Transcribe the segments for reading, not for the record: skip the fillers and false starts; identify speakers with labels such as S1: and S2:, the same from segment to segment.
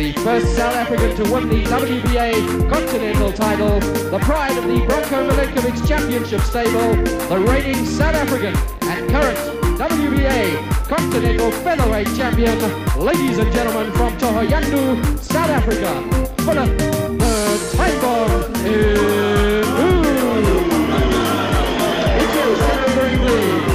S1: the first South African to win the WBA Continental title, the pride of the Bronco Milenkovic Championship stable, the reigning South African and current WBA Continental Featherweight Champion, ladies and gentlemen, from Thohoyandou, South Africa, Philip the Time Bomb Ndou. Into the center ring, please.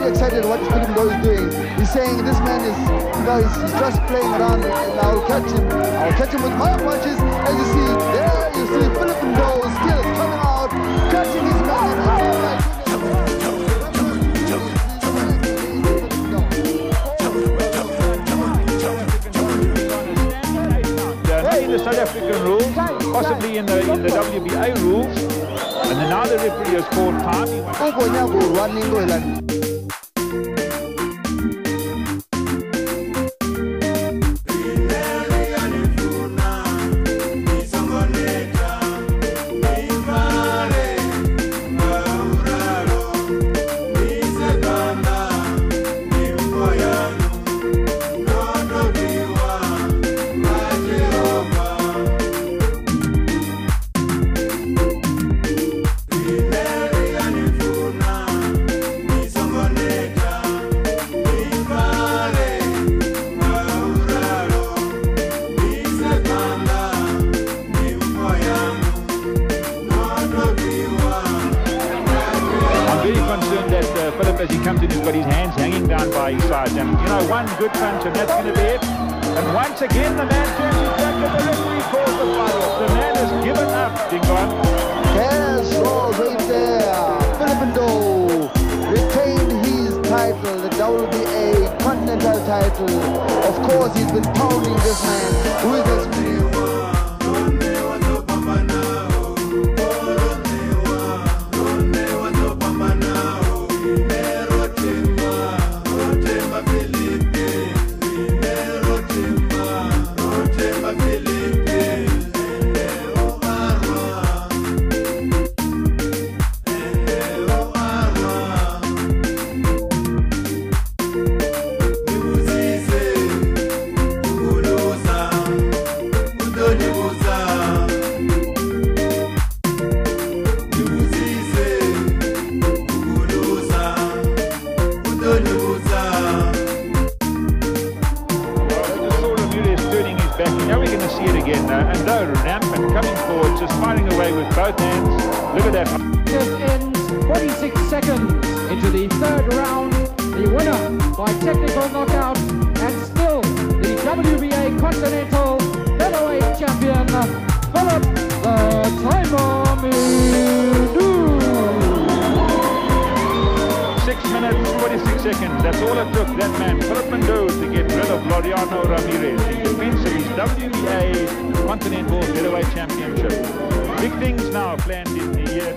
S2: Excited what Philip Ndou is doing. He's saying this man is, he's just playing around and I'll catch him with my punches. As you see, there you see Philip Ndou's skills coming out, catching his man.
S3: In the South African rules, possibly in the WBA rules, and then now the referee has called time. Philip, as he comes in, he's got his hands hanging down by his sides, and you know, one good punch and that's going to be it. And once again the man turns his back and the referee calls the fight off. The man has given up, Dingon.
S2: Yes, rolls right there. Philip Ndou retained his title, the WBA Continental title. Of course, he's been pounding this man who is experienced.
S3: And Ndou rampant, coming forward, just firing away with both hands. Look at that.
S1: Just ends 46 seconds into the third round. The winner by technical knockout and still the WBA Continental Featherweight Champion, Philip the Time Bomb Ndou.
S3: 6 minutes, 46 seconds. That's all it took, that man, Philip Ndou, to get rid of Laureano Ramirez in defense of his WBA Continental Featherweight Championship. Big things now planned in the year